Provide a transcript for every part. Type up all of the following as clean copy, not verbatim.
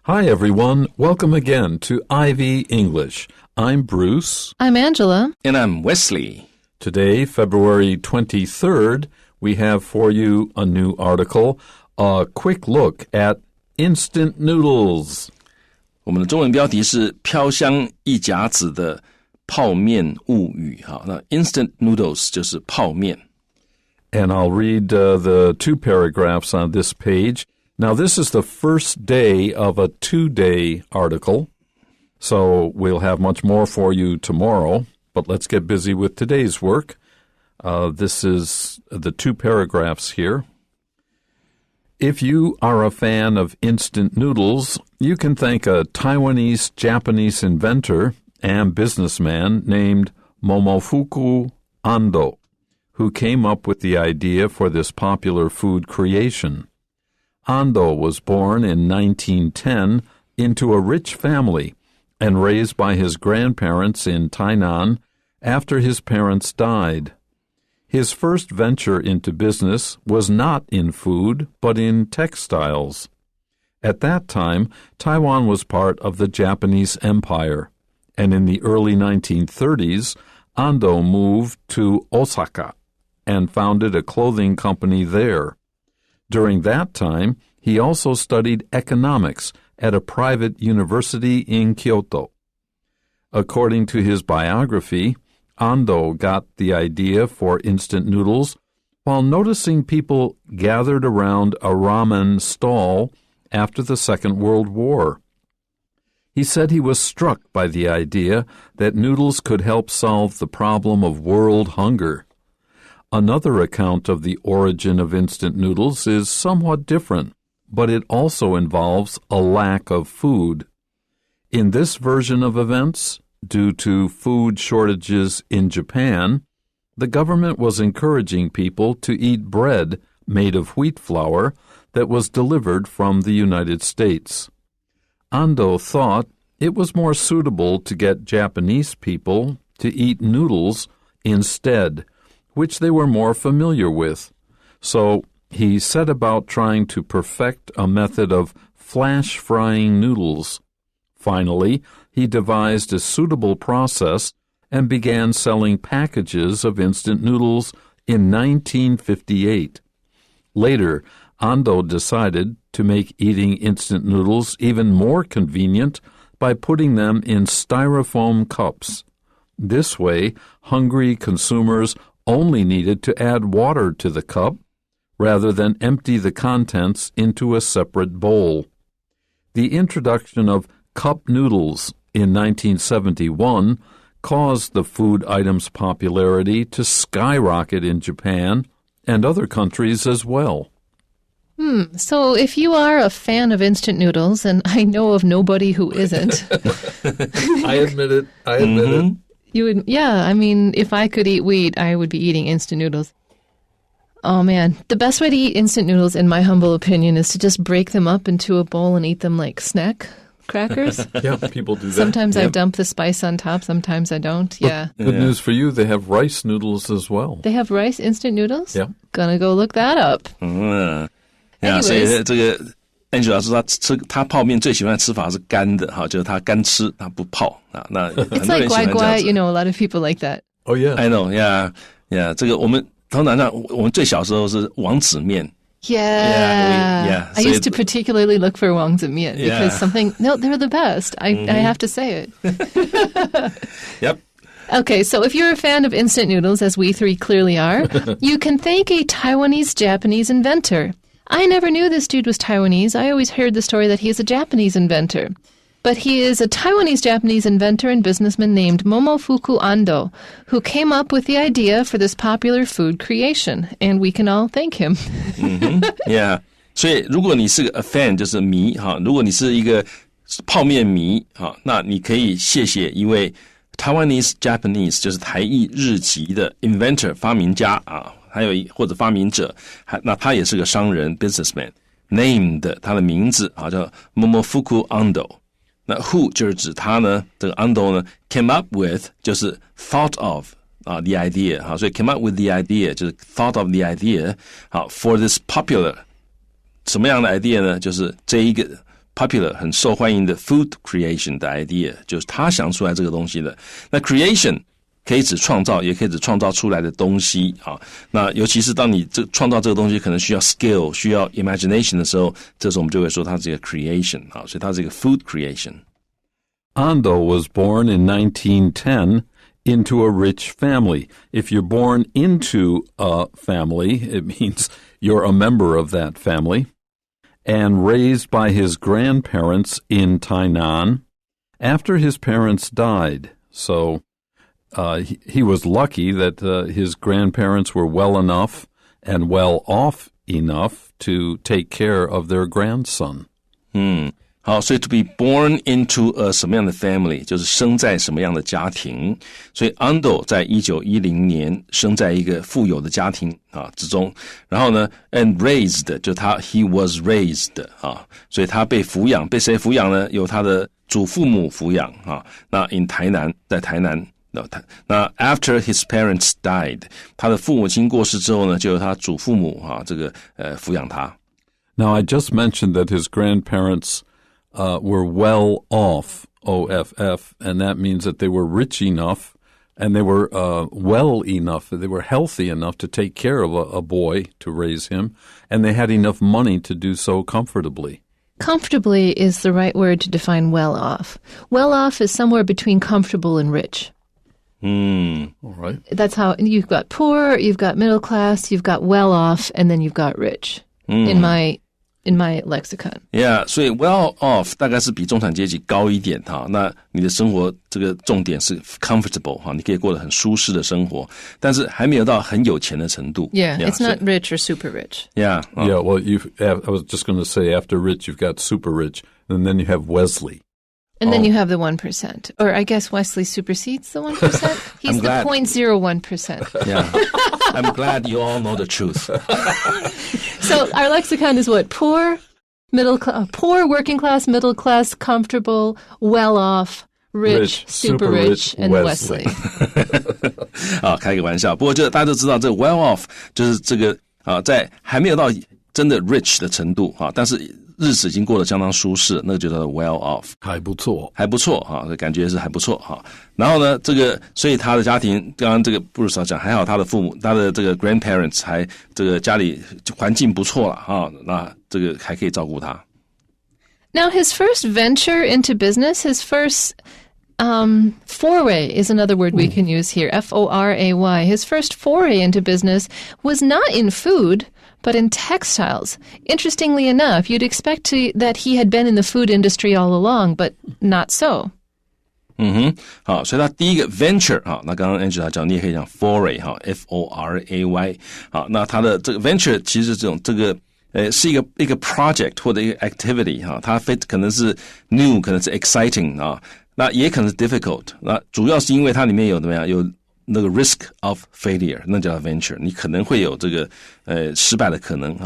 Hi, everyone. Welcome again to Ivy English. I'm Bruce. I'm Angela. And I'm Wesley. Today, February 23rd, we have for you a new article, a quick look at Instant Noodles. 我们的中文标题是飘香一甲子的泡面物语。好，那 Instant Noodles 就是泡面。And I'll read the two paragraphs on this page. Now, this is the first day of a two-day article, so we'll have much more for you tomorrow, but let's get busy with today's work. This is the two paragraphs here. If you are a fan of instant noodles, you can thank a Taiwanese-Japanese inventor and businessman named Momofuku Ando, who came up with the idea for this popular food creation. Ando was born in 1910 into a rich family and raised by his grandparents in Tainan after his parents died. His first venture into business was not in food, but in textiles. At that time, Taiwan was part of the Japanese Empire, and in the early 1930s, Ando moved to Osaka and founded a clothing company there. During that time, he also studied economics at a private university in Kyoto. According to his biography, Ando got the idea for instant noodles while noticing people gathered around a ramen stall after the Second World War. He said he was struck by the idea that noodles could help solve the problem of world hunger. Another account of the origin of instant noodles is somewhat different, but it also involves a lack of food. In this version of events, due to food shortages in Japan, the government was encouraging people to eat bread made of wheat flour that was delivered from the United States. Ando thought it was more suitable to get Japanese people to eat noodles instead, which they were more familiar with. So he set about trying to perfect a method of flash frying noodles. Finally, he devised a suitable process and began selling packages of instant noodles in 1958. Later, Ando decided to make eating instant noodles even more convenient by putting them in styrofoam cups. This way, hungry consumers only needed to add water to the cup rather than empty the contents into a separate bowl. The introduction of cup noodles in 1971 caused the food item's popularity to skyrocket in Japan and other countries as well. So if you are a fan of instant noodles, and I know of nobody who isn't. I admit it. You would, yeah, I mean, if I could eat wheat, I would be eating instant noodles. Oh, man. The best way to eat instant noodles, in my humble opinion, is to just break them up into a bowl and eat them like snack crackers. Yeah, people do that. Sometimes I dump the spice on top, sometimes I don't. Yeah. Good news for you, they have rice noodles as well. They have rice instant noodles? Yeah. Gonna go look that up. 所以这个 Angela 说他泡面最喜欢的吃法是干的，就是他干吃，他不泡啊。那 It's like 乖乖, you know, a lot of people like that. Oh, yeah. I know, yeah. 这个我们通常讲，我们最小时候是王子面。Yeah. I used to particularly look for 王子面 because they're the best. I have to say it. Yep. Okay, so if you're a fan of instant noodles, as we three clearly are, you can thank a Taiwanese-Japanese inventor. I never knew this dude was Taiwanese. I always heard the story that he is a Japanese inventor. But he is a Taiwanese-Japanese inventor and businessman named Momofuku Ando, who came up with the idea for this popular food creation, and we can all thank him. Yeah. 所以如果你是个 fan 就是迷哈，如果你是一个泡面迷哈，那你可以谢谢一位 Taiwanese-Japanese 就是台裔日籍的 inventor 发明家啊。还有或者发明者，那他也是个商人 businessman named 他的名字叫 Momofuku Ando。那 who 就是指他呢，这个 Ando 呢 came up with 就是 thought of the idea 所以 came up with the idea 就是 thought of the idea for this popular 什么样的 idea 呢？就是这一个 popular 很受欢迎的 food creation 的 idea， 就是他想出来这个东西的。那 creation 可以指创造，也可以指创造出来的东西啊。那尤其是当你创造这个东西可能需要 skill 需要 imagination 的时候，这时候我们就会说它是一个 creation 啊，所以它是一个 food creation。Ando was born in 1910 into a rich family. If you're born into a family, it means you're a member of that family. And raised by his grandparents in Tainan after his parents died. So he was lucky that his grandparents were well enough and well off enough to take care of their grandson. 好，所以 to be born into a 什么样的 family 就是生在什么样的家庭。所以 Ando 在1910年生在一个富有的家庭之中，然后呢 and raised 就he was raised 所以他被抚养，被谁抚养呢？由他的祖父母抚养那 in 台南，在台南。那 after his parents died， 他的父母亲过世之后呢，就由他祖父母抚养他。Now I just mentioned that his grandparents were well off, O-F-F, and that means that they were rich enough and they were well enough, they were healthy enough to take care of a boy to raise him, and they had enough money to do so comfortably. Comfortably is the right word to define well off. Well off is somewhere between comfortable and rich. All right. That's how you've got poor, you've got middle class, you've got well off, and then you've got rich in my lexicon. Yeah, 所以 well off 大概是比中产阶级高一点那你的生活这个重点是 comfortable 你可以过得很舒适的生活，但是还没有到很有钱的程度。Yeah, it's not rich or super rich. Yeah. Yeah, well, I was just going to say after rich, you've got super rich, and then you have Wesley. And then you have the 1%. Or I guess Wesley supersedes the 1%. He's the 0.01%. Yeah. I'm glad you all know the truth. So our lexicon is what? Poor, poor, working class, middle class, comfortable, well off, rich, super rich, and Wesley. 开个玩笑。不过大家都知道这个 well off 就是这个在还没有到真的 rich 的程度但是日子已经过得相当舒适，那个就叫做 well off， 还不错感觉是还不错然后呢，所以他的家庭，刚刚这个布鲁斯讲，还好他的父母，他的这个 grandparents 还这个家里环境不错了那这个还可以照顾他。Now his first venture into business, his first foray is another word we can use here, F-O-R-A-Y. His first foray into business was not in food, but in textiles. Interestingly enough, you'd expect that he had been in the food industry all along, but not so. 好，所以他第一个 venture 那刚刚 Angela 讲，你也可以讲 foray F-O-R-A-Y 那他的这个 venture 其实这种是一个 project 或者一个 activity 它可能是 new， 可能是 exciting 那也可能是 difficult， 那主要是因为它里面有怎么样，有那个 risk of failure， 那叫 venture， 你可能会有这个失败的可能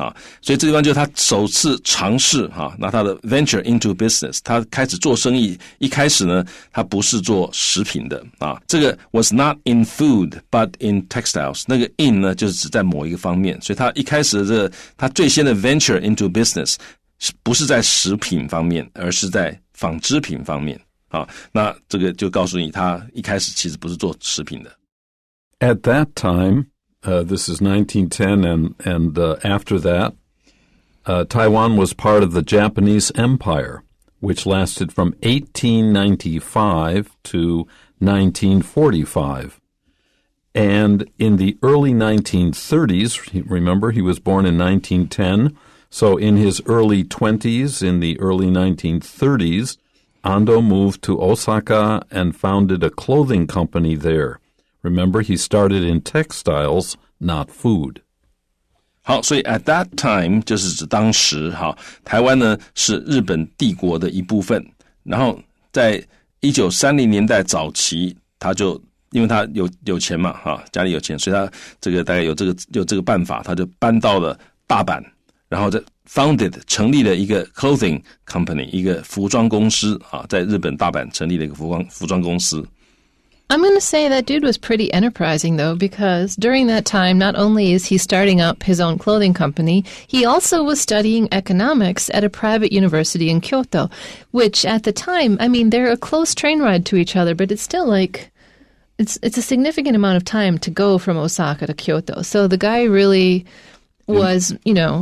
所以这地方就是他首次尝试那他的 venture into business， 他开始做生意，一开始呢他不是做食品的这个 was not in food but in textiles， 那个 in 呢就是指在某一个方面，所以他一开始的他最先的 venture into business 不是在食品方面，而是在纺织品方面那这个就告诉你他一开始其实不是做食品的。At that time, this is 1910, and after that, Taiwan was part of the Japanese Empire, which lasted from 1895 to 1945. And in the early 1930s, remember, he was born in 1910, so in his early 20s, in the early 1930s, Ando moved to Osaka and founded a clothing company there. Remember, he started in textiles, not food. 好，所以 at that time 就是指当时台湾呢是日本帝国的一部分，然后在1930年代早期，他就因为他有钱嘛家里有钱，所以他这个大概有这个办法，他就搬到了大阪，然后在 founded 成立了一个 clothing company， 一个服装公司在日本大阪成立了一个服装公司。I'm going to say that dude was pretty enterprising, though, because during that time, not only is he starting up his own clothing company, he also was studying economics at a private university in Kyoto, which at the time, I mean, they're a close train ride to each other, but it's still like, it's a significant amount of time to go from Osaka to Kyoto. So the guy really was,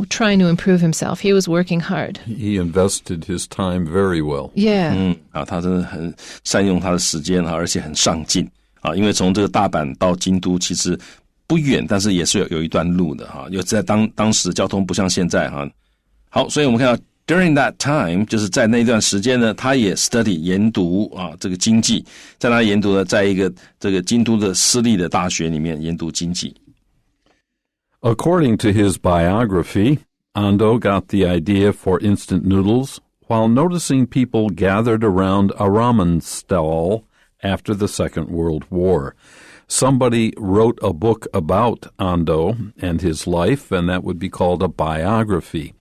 trying to improve himself. He was working hard. He invested his time very well. Yeah. 他真的很善用他的时间而且很上进因为从这个大阪到京都其实不远，但是也是有一段路的有在当时交通不像现在好，所以我们看到 during that time 就是在那段时间呢，他也 study 研读这个经济，在哪里研读呢？在一个这个京都的私立的大学里面研读经济。According to his biography, Ando got the idea for instant noodles while noticing people gathered around a ramen stall after the Second World War. Somebody wrote a book about Ando and his life, and that would be called a biography.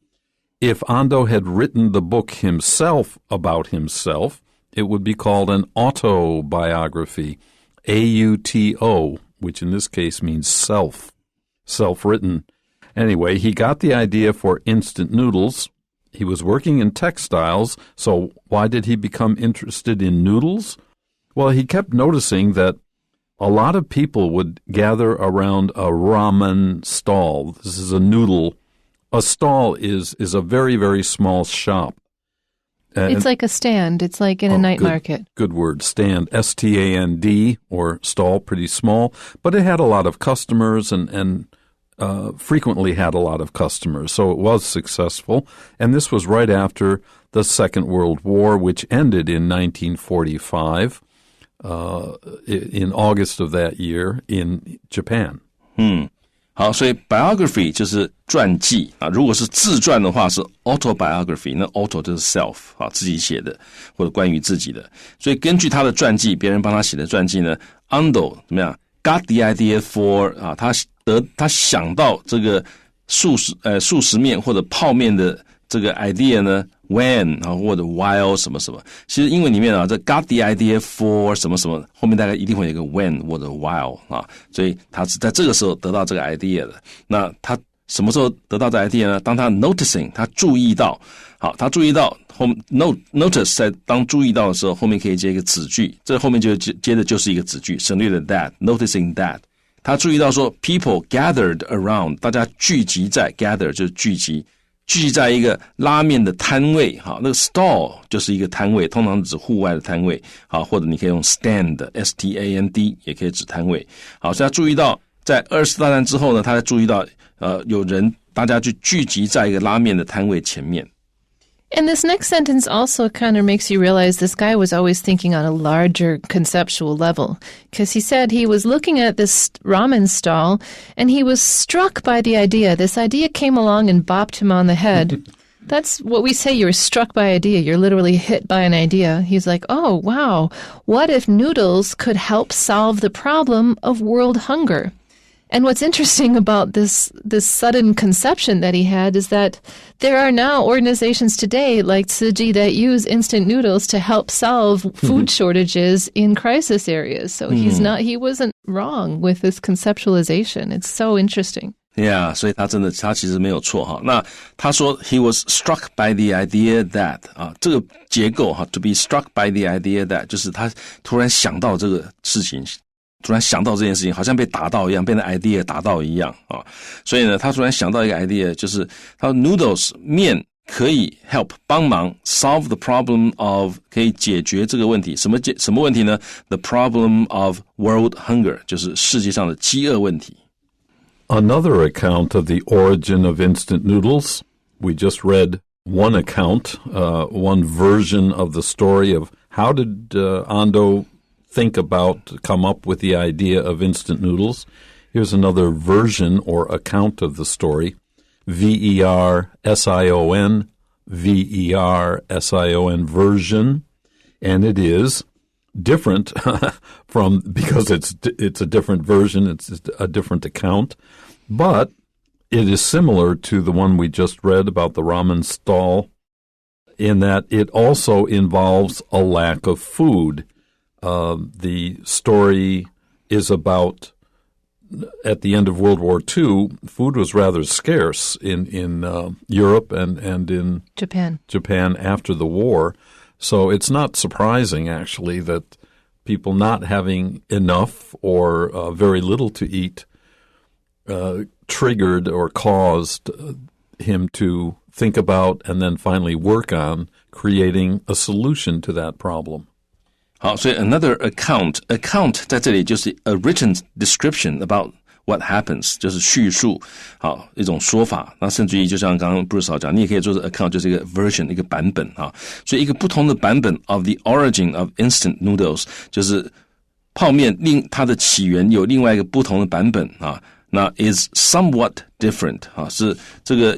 If Ando had written the book himself about himself, it would be called an autobiography, A-U-T-O, which in this case means self-written. Anyway, he got the idea for instant noodles. He was working in textiles, so why did he become interested in noodles? Well, he kept noticing that a lot of people would gather around a ramen stall. This is a noodle. A stall is a very, very small shop. It's like a stand. It's like in a night market. Good word, stand, S-T-A-N-D, or stall, pretty small. But it had a lot of customers and frequently had a lot of customers, so it was successful. And this was right after the Second World War, which ended in 1945, in August of that year in Japan. 好，所以 biography 就是传记如果是自传的话是 autobiography， 那 auto 就是 self 自己写的或者关于自己的。所以根据他的传记，别人帮他写的传记呢 Ando 怎么样 got the idea for 他想到这个速食面或者泡面的这个 idea 呢 when 或者 while 什么什么，其实英文里面这 got the idea for 什么什么后面大概一定会有一个 when 或者 while 所以他是在这个时候得到这个 idea 的。那他什么时候得到这个 idea 呢？当他 noticing 他注意到他注意到notice 在当注意到的时候后面可以接一个子句，这后面就接的就是一个子句，省略了 that noticing that。他注意到说 people gathered around 大家聚集在 gather 就是聚集在一个拉面的摊位那个 stall 就是一个摊位，通常指户外的摊位或者你可以用 stand S-T-A-N-D 也可以指摊位。所以他注意到在二次大战之后呢，他注意到有人大家就聚集在一个拉面的摊位前面。And this next sentence also kind of makes you realize this guy was always thinking on a larger conceptual level, because he said he was looking at this ramen stall and he was struck by the idea. This idea came along and bopped him on the head. That's what we say, you're struck by an idea. You're literally hit by an idea. He's like, oh, wow, what if noodles could help solve the problem of world hunger? And what's interesting about this sudden conception that he had is that there are now organizations today like Tsuji that use instant noodles to help solve food shortages in crisis areas. So he wasn't wrong with this conceptualization. It's so interesting. Yeah, 所以他其实没有错那他说 he was struck by the idea that 这个结构to be struck by the idea that 就是他突然想到这个事情。突然想到这件事情，好像被打到一样，被那 idea 打到一样所以呢，他突然想到一个 idea， 就是他说 noodles 面可以 help 帮忙 solve the problem of 可以解决这个问题，什么问题呢 ？The problem of world hunger 就是世界上的饥饿问题。Another account of the origin of instant noodles. We just read one account, one version of the story of how did Ando come up with the idea of instant noodles. Here's another version or account of the story. V-E-R-S-I-O-N, V-E-R-S-I-O-N version. And it is different because it's a different version, it's a different account. But it is similar to the one we just read about the ramen stall in that it also involves a lack of food. The story is about, at the end of World War II, food was rather scarce in Europe and in Japan after the war. So it's not surprising, actually, that people not having enough or very little to eat triggered or caused him to think about and then finally work on creating a solution to that problem. 好，所以 another account 在这里就是 a written description about what happens， 就是叙述，好，一种说法。那甚至于就像刚刚 Bruce 讲，你也可以做是 account， 就是一个 version， 一个版本啊。所以一个不同的版本 of the origin of instant noodles， 就是泡面它的起源有另外一个不同的版本啊。那 is somewhat different 啊，是这个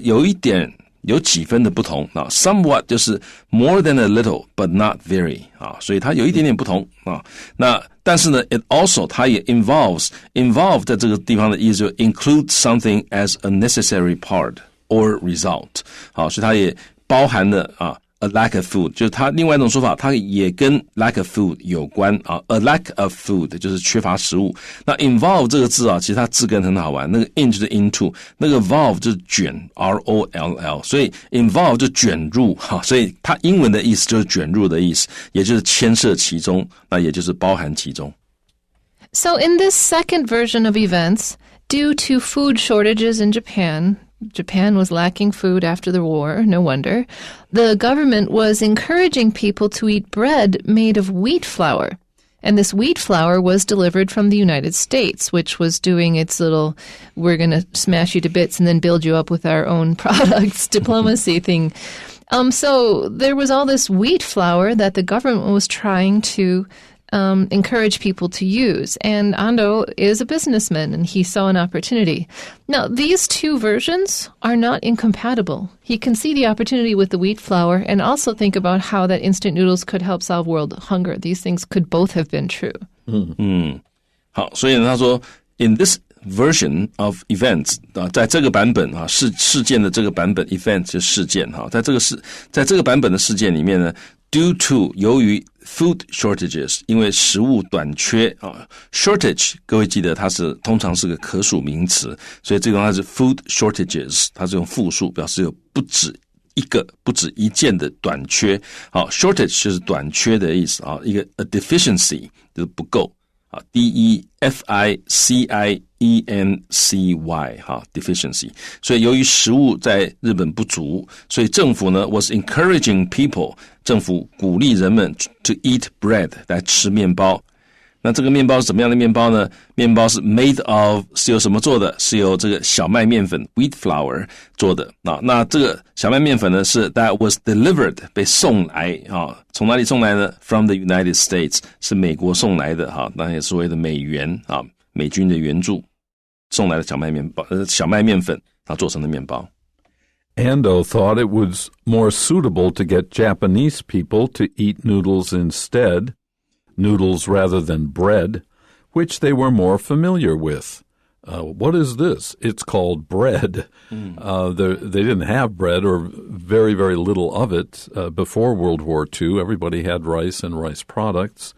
有几分的不同啊 ，somewhat 就是 more than a little but not very 啊，所以它有一点点不同啊。那但是呢 ，it also 它也 involve 在这个地方的意思就 include something as a necessary part or result 好，所以它也包含了啊 a lack of food， 就是它另外一种说法，它也跟 lack of food 有关啊 ，a lack of food 就是缺乏食物。那 involve 这个字啊，其实它字根很好玩，那个 in 就是 into， 那个 volve 就是卷 ，R-O-L-L， 所以 involve 就卷入哈，所以它英文的意思就是卷入的意思，也就是牵涉其中，那也就是包含其中。So in this second version of events, due to food shortages in Japan was lacking food after the war, no wonder. The government was encouraging people to eat bread made of wheat flour. And this wheat flour was delivered from the United States, which was doing its little, we're going to smash you to bits and then build you up with our own products diplomacy thing. So there was all this wheat flour that the government was trying to encourage people to use. And Ando is a businessman, and he saw an opportunity. Now, these two versions are not incompatible. He can see the opportunity with the wheat flour and also think about how that instant noodles could help solve world hunger. These things could both have been true. 好，所以呢，他说 in this version of events 在这个版本事件的这个版本 event 就是事件在这个版本的事件里面呢 due to 由于 food shortages 因为食物短缺shortage 各位记得它是通常是个可数名词，所以这个它是 food shortages 它是用复数表示有不止一件的短缺。好 shortage 就是短缺的意思一个 a deficiency 就是不够D-E-F-I-C-I-E-N-C-Y deficiency， 所以由于食物在日本不足，所以政府呢 was encouraging people， 政府鼓励人们 to eat bread 来吃面包。那这个面包是怎么样的面包呢？面包是 made of 是由什么做的？是由这个小麦面粉 wheat flour 做的。那这个小麦面粉呢是 that was delivered 被送来从哪里送来呢？ From the United States 是美国送来的那也是所谓的美元美军的援助送来的小麦面粉做成的面包。Ando thought it was more suitable to get Japanese people to eat noodles instead, noodles rather than bread, which they were more familiar with. What is this? It's called bread. They didn't have bread or very, very little of it before World War II. Everybody had rice and rice products.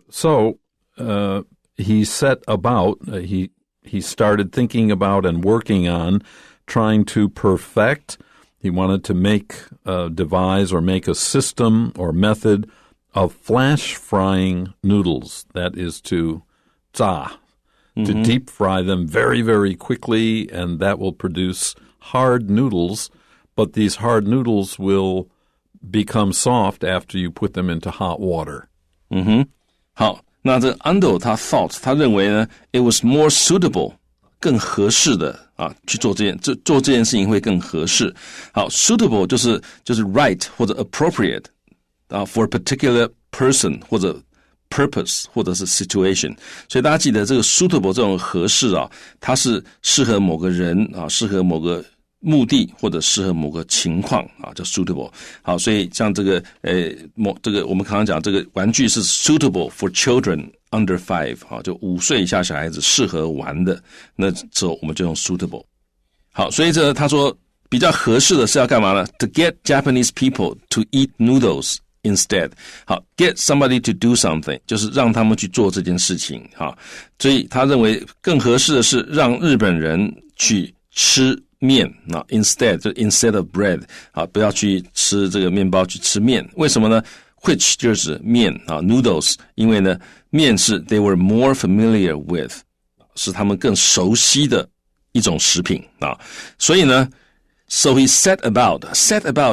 So he set about, he started thinking about and working on trying to perfect. He wanted to devise or make a system or method of flash frying noodles. That is to deep fry them very, very quickly, and that will produce hard noodles. But these hard noodles will become soft after you put them into hot water. 好，那这 Ando 他 thought 他认为呢 it was more suitable 更合适的去做这件事情会更合适。好 suitable 就是 right 或者 appropriate for a particular person 或者 purpose 或者是 situation， 所以大家记得这个 suitable 这种合适它是适合某个人适合某个目的或者适合某个情况叫 suitable。好，所以像这个我们刚刚讲这个玩具是 suitable for children under 5就5岁以下小孩子适合玩的，那时候我们就用 suitable。好，所以他说比较合适的是要干嘛呢？ To get Japanese people to eat noodles instead. 好 ，get somebody to do something 就是让他们去做这件事情。好，所以他认为更合适的是让日本人去吃面啊 ，instead 就 instead of bread 啊，不要去吃这个面包，去吃面。为什么呢？Which 就是面啊 ，noodles， 因为呢，面是 they were more familiar with， 是他们更熟悉的一种食品啊，所以呢 ，so he set about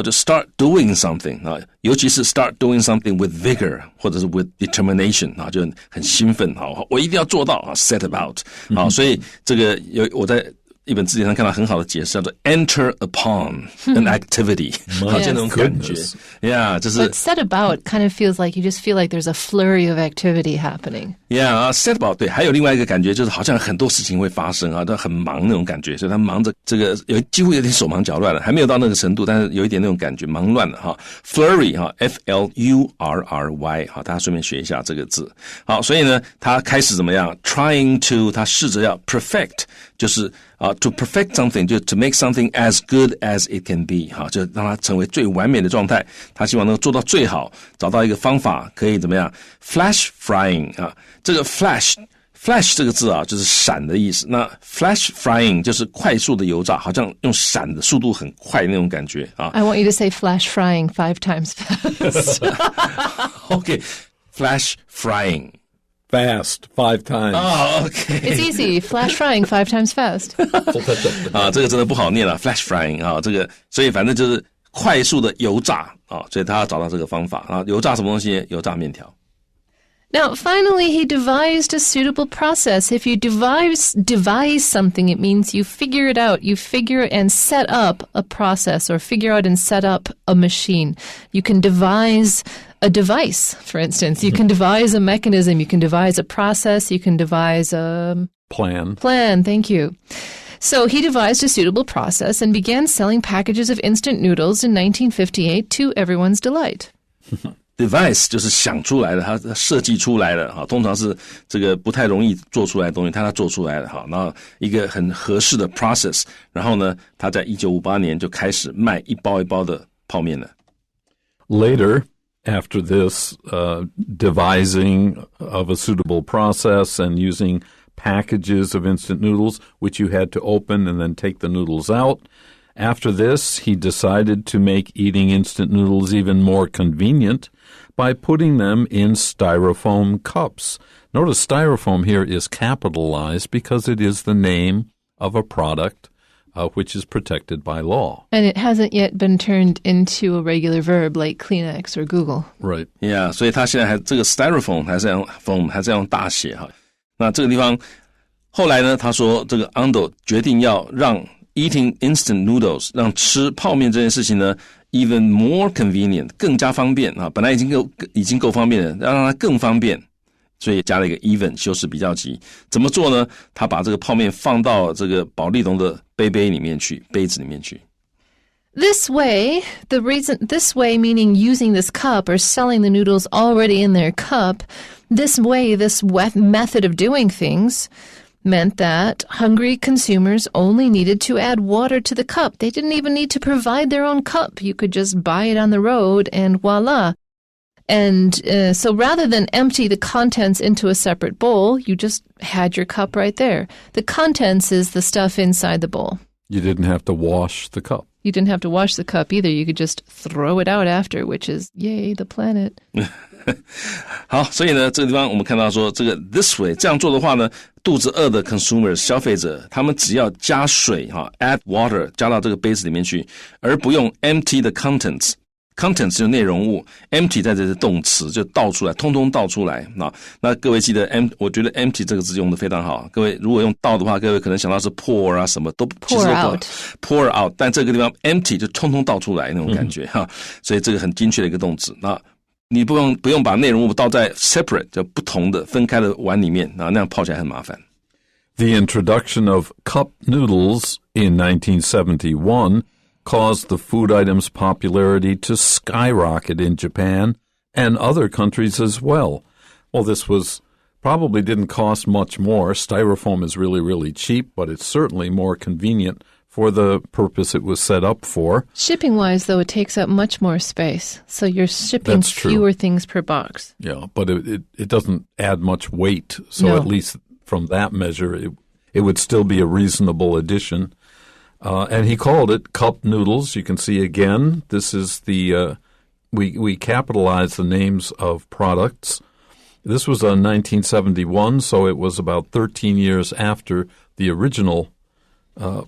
to start doing something 啊，尤其是 start doing something with vigor 或者是 with determination 啊，就很兴奋啊，我一定要做到啊 ，set about 啊，所以这个我在一本字典上看到很好的解释，叫做 enter upon an activity， 好像那种感觉 ，Yeah， 就是。But set about kind of feels like you just feel like there's a flurry of activity happening. Yeah, set about 对，还有另外一个感觉就是好像很多事情会发生啊，都很忙那种感觉，所以他忙着这个几乎有点手忙脚乱了，还没有到那个程度，但是有一点那种感觉，忙乱了哈。Flurry 哈 ，F-L-U-R-R-Y 哈，大家顺便学一下这个字。好，所以呢，他开始怎么样 ？Trying to， 他试着要 perfect， 就是to perfect something 就 to make something as good as it can be 哈，就让它成为最完美的状态。他希望能够做到最好，找到一个方法可以怎么样 ？Flash frying 啊，这个 flash 这个字啊，就是闪的意思。那 flash frying 就是快速的油炸，好像用闪的速度很快那种感觉啊。I want you to say flash frying 5 times fast. Okay, flash frying.Fast 5 times. Oh, okay. It's easy. Flash frying 5 times fast. 啊，这个真的不好念了 ，flash frying 啊，这个，所以反正就是快速的油炸啊，所以他要找到这个方法啊，油炸什么东西？油炸面条。Now, finally, he devised a suitable process. If you devise something, it means you figure it out. You figure and set up a process or figure out and set up a machine. You can devise a device, for instance. You can devise a mechanism. You can devise a process. You can devise a plan. Thank you. So he devised a suitable process and began selling packages of instant noodles in 1958 to everyone's delight. Device 就是想出来的，他设计出来的哈，通常是这个不太容易做出来的东西，他做出来的哈，然后一个很合适的 process， 然后呢，他在1958年就开始卖一包一包的泡面了。Later, after this devising of a suitable process and using packages of instant noodles, which you had to open and then take the noodles out,After this, he decided to make eating instant noodles even more convenient by putting them in styrofoam cups. Notice styrofoam here is capitalized because it is the name of a product which is protected by law. And it hasn't yet been turned into a regular verb like Kleenex or Google. Right. Yeah, 所以他现在还这个 styrofoam 还是要用大写哈。那这个地方后来呢，他说这个 Ando 决定要让Eating instant noodles 让吃泡面这件事情呢 even more convenient 更加方便啊，本来已经够方便了，让它更方便，所以加了一个 even 修饰比较级。怎么做呢？他把这个泡面放到这个保丽龙的杯子里面去。This way meaning using this cup or selling the noodles already in their cup, this method of doing things meant that hungry consumers only needed to add water to the cup. They didn't even need to provide their own cup. You could just buy it on the road and voila. And so rather than empty the contents into a separate bowl, you just had your cup right there. The contents is the stuff inside the bowl. You didn't have to wash the cup. You didn't have to wash the cup either. You could just throw it out after, which is, yay, the planet. 好，所以呢，这个地方我们看到说，这个 this way 这样做的话呢，肚子饿的 consumers 消费者，他们只要加水哈 ，add water 加到这个杯子里面去，而不用 empty the contents。Contents 就是内容物 ，empty 在这是动词，就倒出来，通通倒出来。那各位记得我觉得 empty 这个字用的非常好。各位如果用倒的话，各位可能想到是 pour 啊，什么都 pour out，pour out， 但这个地方 empty 就通通倒出来那种感觉哈，所以这个很精确的一个动词。那你不用把内容物倒在 separate 就不同的分开的碗里面，那样泡起来很麻烦。The introduction of cup noodles in 1971 caused the food item's popularity to skyrocket in Japan and other countries as well. Well, this probably didn't cost much more. Styrofoam is really, really cheap, but it's certainly more convenient for the purpose it was set up for. Shipping-wise, though, it takes up much more space. So you're shipping That's true. fewer things per box. Yeah, but it doesn't add much weight. So No. at least from that measure, it would still be a reasonable addition. And he called it cup noodles. You can see again, this is the, we capitalize the names of products. This was in 1971, so it was about 13 years after the original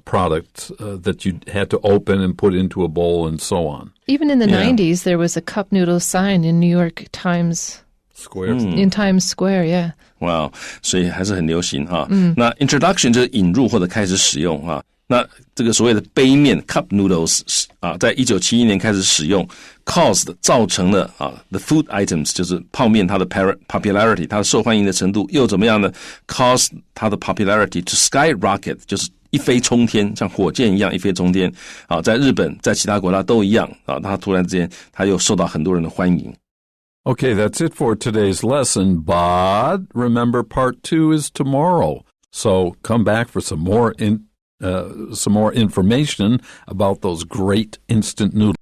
product that you had to open and put into a bowl and so on. Even in the 90s, there was a cup noodle sign in New York Times Square. in Times Square, yeah. Wow， 所以还是很流行哈。那 introduction 就是引入或者开始使用哈。那这个所谓的杯面 cup noodles 啊，在1971年开始使用 ，caused 造成了the food items 就是泡面它的 popularity 它的受欢迎的程度又怎么样呢 ？caused 它的 popularity to skyrocket 就是一飞冲天，像火箭一样一飞冲天啊！在日本，在其他国家都一样啊！它突然之间，它又受到很多人的欢迎。Okay, that's it for today's lesson, but remember part 2 is tomorrow. So come back for some more information about those great instant noodles.